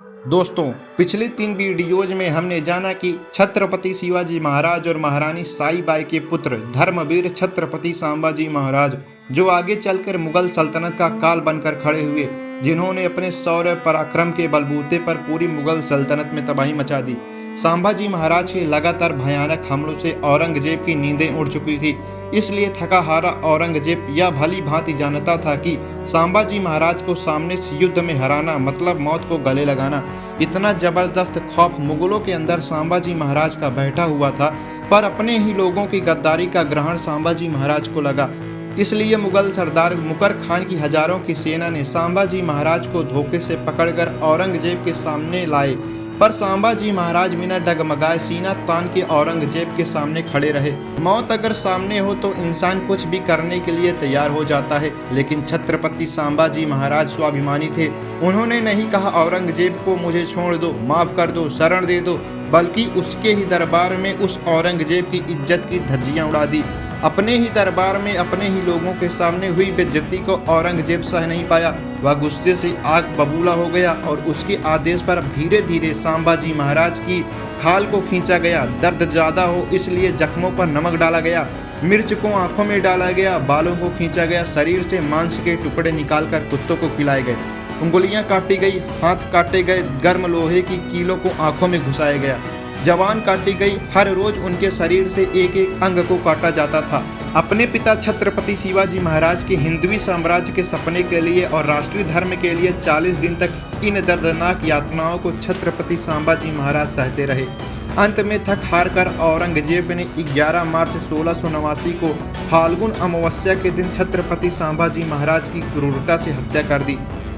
दोस्तों, पिछले 3 वीडियोज में हमने जाना कि छत्रपति शिवाजी महाराज और महारानी साईबाई के पुत्र धर्मवीर छत्रपति संभाजी महाराज, जो आगे चलकर मुगल सल्तनत का काल बनकर खड़े हुए, जिन्होंने अपने शौर्य पराक्रम के बलबूते पर पूरी मुगल सल्तनत में तबाही मचा दी। संभाजी महाराज के लगातार भयानक हमलों से औरंगजेब की नींदें उड़ चुकी थी। इसलिए थका हारा औरंगजेब यह भली भांति जानता था कि संभाजी महाराज को सामने से युद्ध में हराना मतलब मौत को गले लगाना। इतना जबरदस्त खौफ मुगलों के अंदर संभाजी महाराज का बैठा हुआ था, पर अपने ही लोगों की गद्दारी का ग्रहण संभाजी महाराज को लगा। इसलिए मुगल सरदार मुकर खान की हजारों की सेना ने संभाजी महाराज को धोखे से पकड़कर औरंगजेब के सामने लाए, पर संभाजी महाराज बिना डगमगाए सीना तान के औरंगजेब के सामने खड़े रहे। मौत अगर सामने हो तो इंसान कुछ भी करने के लिए तैयार हो जाता है, लेकिन छत्रपति संभाजी महाराज स्वाभिमानी थे। उन्होंने नहीं कहा औरंगजेब को मुझे छोड़ दो, माफ कर दो, शरण दे दो, बल्कि उसके ही दरबार में उस औरंगजेब की इज्जत की धज्जियां उड़ा दी। अपने ही दरबार में अपने ही लोगों के सामने हुई बेइज्जती को औरंगजेब सह नहीं पाया। वह गुस्से से आग बबूला हो गया और उसके आदेश पर धीरे धीरे संभाजी महाराज की खाल को खींचा गया। दर्द ज़्यादा हो इसलिए जख्मों पर नमक डाला गया, मिर्च को आंखों में डाला गया, बालों को खींचा गया, शरीर से मांस के टुकड़े निकालकर कुत्तों को खिलाए गए, उंगलियां काटी गई, हाथ काटे गए, गर्म लोहे की कीलों को आंखों में घुसाया गया, जवान काटी गई। हर रोज उनके शरीर से एक एक अंग को काटा जाता था। अपने पिता छत्रपति शिवाजी महाराज के हिंदवी साम्राज्य के सपने के लिए और राष्ट्रीय धर्म के लिए 40 दिन तक इन दर्दनाक यातनाओं को छत्रपति संभाजी महाराज सहते रहे। अंत में थक हार कर औरंगजेब ने 11 मार्च 1689 को फाल्गुन अमावस्या के दिन छत्रपति संभाजी महाराज की क्रूरता से हत्या कर दी।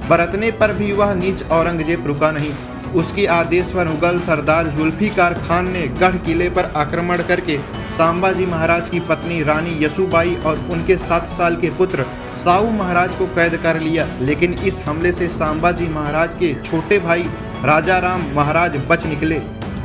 बरतने पर भी वह नीच औरंगजेब रुका नहीं। उसके आदेश पर मुगल सरदार जुल्फिकार खान ने गढ़ किले पर आक्रमण करके संभाजी महाराज की पत्नी रानी यसुबाई और उनके 7 साल के पुत्र साहू महाराज को कैद कर लिया। लेकिन इस हमले से संभाजी महाराज के छोटे भाई राजा राम महाराज बच निकले।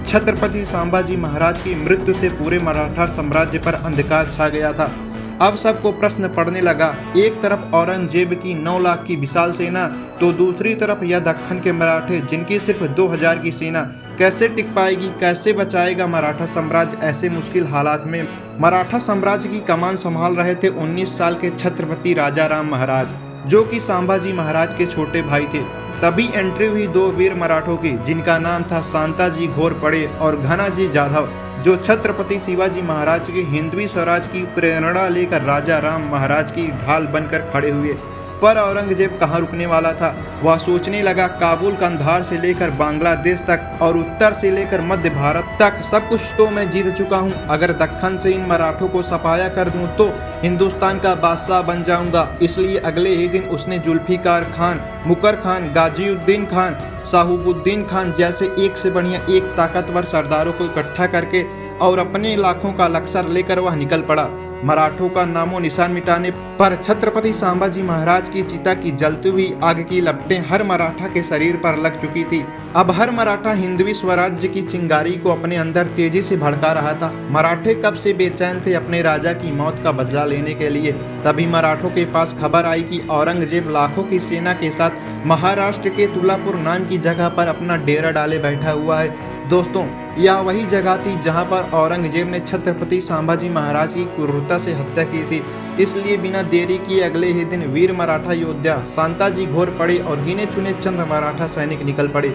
छत्रपति संभाजी महाराज की मृत्यु से पूरे मराठा साम्राज्य पर अंधकार छा गया था। अब सबको प्रश्न पड़ने लगा, एक तरफ औरंगजेब की 9 लाख की विशाल सेना, तो दूसरी तरफ यह दक्खन के मराठे जिनकी सिर्फ 2000 की सेना। कैसे टिक पाएगी, कैसे बचाएगा मराठा साम्राज्य ऐसे मुश्किल हालात में? मराठा साम्राज्य की कमान संभाल रहे थे 19 साल के छत्रपति राजा राम महाराज, जो कि संभाजी महाराज के छोटे भाई थे। तभी एंट्री हुई 2 वीर मराठों की, जिनका नाम था शांताजी घोरपड़े और घनाजी जाधव, जो छत्रपति शिवाजी महाराज के हिंदवी स्वराज की प्रेरणा लेकर राजा राम महाराज की ढाल बनकर खड़े हुए। पर औरंगजेब कहाँ रुकने वाला था? वह सोचने लगा, काबुल कंधार से लेकर बांग्लादेश तक और उत्तर से लेकर मध्य भारत तक सब कुछ तो मैं जीत चुका हूँ। अगर दक्खन से इन मराठों को सफाया कर दूं तो हिंदुस्तान का बादशाह बन जाऊंगा। इसलिए अगले ही दिन उसने जुल्फिकार खान, मुकर खान, गाजीउद्दीन खान, साहूबुद्दीन खान जैसे एक से बढ़िया एक ताकतवर सरदारों को इकट्ठा करके और अपने लाखों का लश्कर लेकर वह निकल पड़ा। मराठों का नामो निशान मिटाने पर छत्रपति संभाजी महाराज की चिता की जलती हुई आग की लपटें हर मराठा के शरीर पर लग चुकी थी। अब हर मराठा हिंदवी स्वराज्य की चिंगारी को अपने अंदर तेजी से भड़का रहा था। मराठे कब से बेचैन थे अपने राजा की मौत का बदला लेने के लिए। तभी मराठों के पास खबर आई कि औरंगजेब लाखों की सेना के साथ महाराष्ट्र के तुलापुर नाम की जगह पर अपना डेरा डाले बैठा हुआ है। दोस्तों, यह वही जगह थी जहां पर औरंगजेब ने छत्रपति संभाजी महाराज की क्रूरता से हत्या की थी। इसलिए बिना देरी किए अगले ही दिन वीर मराठा योद्धा शांताजी घोरपड़े और गिने चुने चंद मराठा सैनिक निकल पड़े,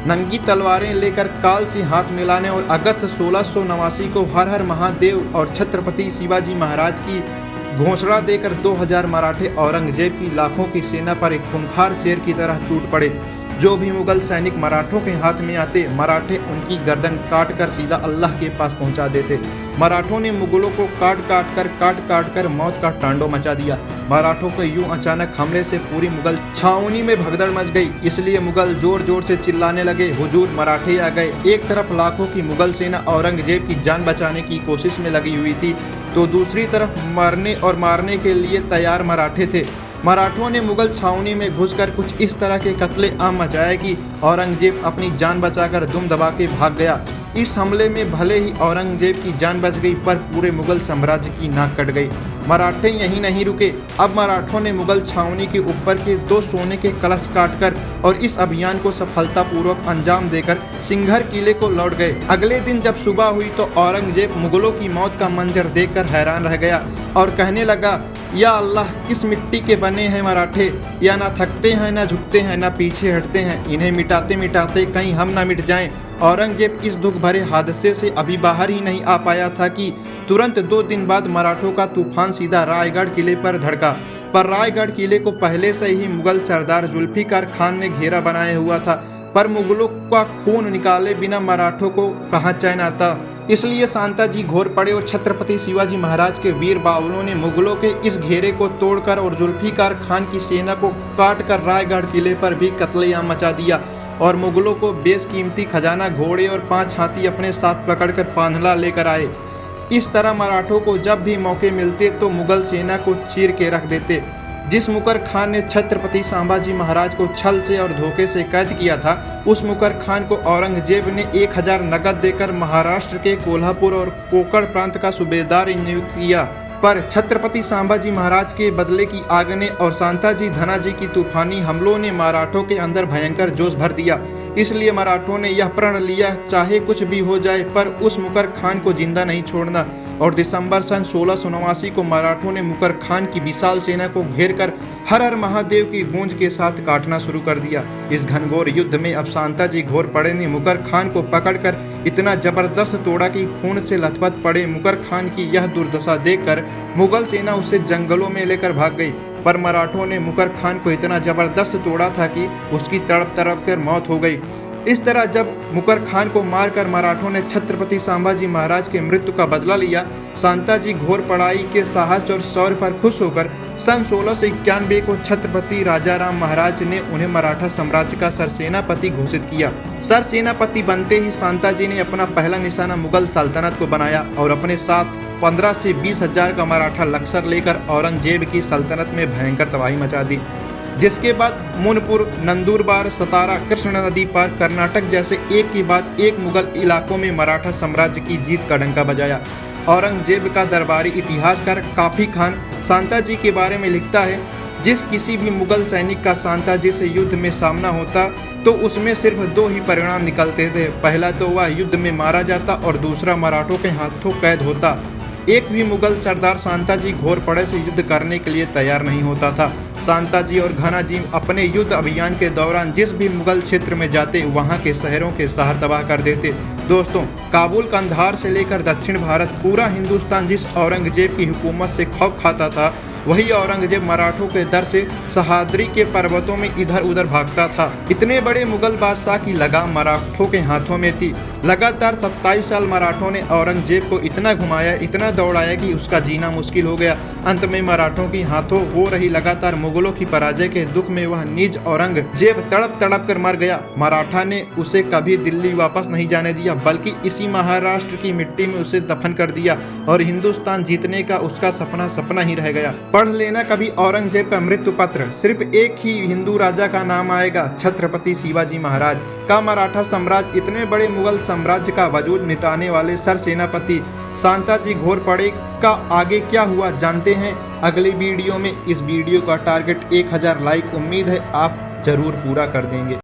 नंगी तलवारें लेकर काल से हाथ मिलाने, और अगस्त 1689 को हर हर महादेव और छत्रपति शिवाजी महाराज की घोषणा देकर 2000 मराठे औरंगजेब की लाखों की सेना पर एक खूंखार शेर की तरह टूट पड़े। जो भी मुगल सैनिक मराठों के हाथ में आते, मराठे उनकी गर्दन काट कर सीधा अल्लाह के पास पहुंचा देते। मराठों ने मुगलों को काट काट कर मौत का तांडव मचा दिया। मराठों के यूं अचानक हमले से पूरी मुगल छावनी में भगदड़ मच गई। इसलिए मुगल जोर जोर से चिल्लाने लगे, हुजूर मराठे आ गए। एक तरफ लाखों की मुगल सेना औरंगजेब की जान बचाने की कोशिश में लगी हुई थी, तो दूसरी तरफ मरने और मारने के लिए तैयार मराठे थे। मराठों ने मुगल छावनी में घुसकर कुछ इस तरह के कत्ले आम मचाया कि औरंगजेब अपनी जान बचाकर दुम दबा के भाग गया। इस हमले में भले ही औरंगजेब की जान बच गई, पर पूरे मुगल साम्राज्य की नाक कट गई। मराठे यहीं नहीं रुके, अब मराठों ने मुगल छावनी के ऊपर के 2 सोने के कलश काटकर और इस अभियान को सफलतापूर्वक अंजाम देकर सिंघर किले को लौट गए। अगले दिन जब सुबह हुई तो औरंगजेब मुगलों की मौत का मंजर देखकर हैरान रह गया और कहने लगा, या अल्लाह, किस मिट्टी के बने हैं मराठे, या ना थकते हैं, ना झुकते हैं, ना पीछे हटते हैं। इन्हें मिटाते मिटाते कहीं हम ना मिट जाएं। औरंगजेब इस दुख भरे हादसे से अभी बाहर ही नहीं आ पाया था कि तुरंत 2 दिन बाद मराठों का तूफान सीधा रायगढ़ किले पर धड़का। पर रायगढ़ किले को पहले से ही मुगल सरदार जुल्फिकार खान ने घेरा बनाया हुआ था, पर मुगलों का खून निकाले बिना मराठों को कहाँ चैन आता। इसलिए सांताजी घोर पड़े और छत्रपति शिवाजी महाराज के वीर बावलों ने मुगलों के इस घेरे को तोड़कर और जुल्फिकार खान की सेना को काटकर रायगढ़ किले पर भी कत्लेआम मचा दिया और मुगलों को बेशकीमती खजाना, घोड़े और 5 हाथी अपने साथ पकड़कर पान्हला लेकर आए। इस तरह मराठों को जब भी मौके मिलते तो मुगल सेना को चीर के रख देते। जिस मुकर खान ने छत्रपति संभाजी महाराज को छल से और धोखे से कैद किया था, उस मुकर खान को औरंगजेब ने 1000 नगद देकर महाराष्ट्र के कोल्हापुर और कोकण प्रांत का सूबेदार नियुक्त किया। पर छत्रपति संभाजी महाराज के बदले की आग ने और सांताजी धनाजी की तूफानी हमलों ने मराठों के अंदर भयंकर जोश भर दिया। इसलिए मराठों ने यह प्रण लिया, चाहे कुछ भी हो जाए, पर उस मुकर खान को जिंदा नहीं छोड़ना। और दिसंबर सन 1689 को मराठों ने मुकर खान की विशाल सेना को घेरकर हर हर महादेव की गूंज के साथ काटना शुरू कर दिया। इस घनघोर युद्ध में अब सांताजी घोर पड़े ने मुकर खान को पकड़कर इतना जबरदस्त तोड़ा कि खून से लथपथ पड़े। मुकर खान की यह दुर्दशा देखकर मुगल सेना उसे जंगलों में लेकर भाग गई, पर मराठों ने मुकर खान को इतना जबरदस्त तोड़ा था कि उसकी तड़प तड़प कर मौत हो गई। इस तरह जब मुकर खान को मारकर मराठों ने छत्रपति संभाजी महाराज के मृत्यु का बदला लिया, सांताजी घोर पढ़ाई के साहस और शौर्य पर खुश होकर सन 1691 को छत्रपति राजाराम महाराज ने उन्हें मराठा साम्राज्य का सरसेनापति घोषित किया। सरसेनापति बनते ही सांताजी ने अपना पहला निशाना मुगल सल्तनत को बनाया और अपने साथ 15 से 20 हजार का मराठा लश्कर लेकर औरंगजेब की सल्तनत में भयंकर तबाही मचा दी। जिसके बाद मुनपुर, नंदुरबार, सतारा, कृष्ण नदी पार, कर्नाटक जैसे एक के बाद एक मुगल इलाकों में मराठा साम्राज्य की जीत का डंका बजाया। औरंगजेब का दरबारी इतिहासकार काफी खान सांताजी के बारे में लिखता है, जिस किसी भी मुगल सैनिक का सांताजी से युद्ध में सामना होता तो उसमें सिर्फ 2 ही परिणाम निकलते थे। पहला तो वह युद्ध में मारा जाता और दूसरा मराठों के हाथों कैद होता। एक भी मुगल सरदार सांताजी घोर पड़े से युद्ध करने के लिए तैयार नहीं होता था। सांताजी और घनाजी अपने युद्ध अभियान के दौरान जिस भी मुगल क्षेत्र में जाते वहां के शहरों के शहर तबाह कर देते। दोस्तों, काबुल, कंधार से लेकर दक्षिण भारत, पूरा हिंदुस्तान जिस औरंगजेब की हुकूमत से खौफ खाता था, वही औरंगजेब मराठों के दर से सह्याद्री के पर्वतों में इधर उधर भागता था। इतने बड़े मुगल बादशाह की लगाम मराठों के हाथों में थी। लगातार 27 साल मराठों ने औरंगजेब को इतना घुमाया, इतना दौड़ाया कि उसका जीना मुश्किल हो गया। अंत में मराठों के हाथों हो रही लगातार मुगलों की पराजय के दुख में वह निज औरंगजेब तड़प तड़प कर मर गया। मराठा ने उसे कभी दिल्ली वापस नहीं जाने दिया, बल्कि इसी महाराष्ट्र की मिट्टी में उसे दफन कर दिया और हिंदुस्तान जीतने का उसका सपना सपना ही रह गया। पढ़ लेना कभी औरंगजेब का मृत्यु पत्र, सिर्फ एक ही हिंदू राजा का नाम आएगा, छत्रपति शिवाजी महाराज का मराठा साम्राज्य। इतने बड़े मुगल साम्राज्य का वजूद मिटाने वाले सरसेनापति सांताजी घोर पड़े का आगे क्या हुआ जानते हैं अगली वीडियो में। इस वीडियो का टारगेट 1000 लाइक, उम्मीद है आप जरूर पूरा कर देंगे।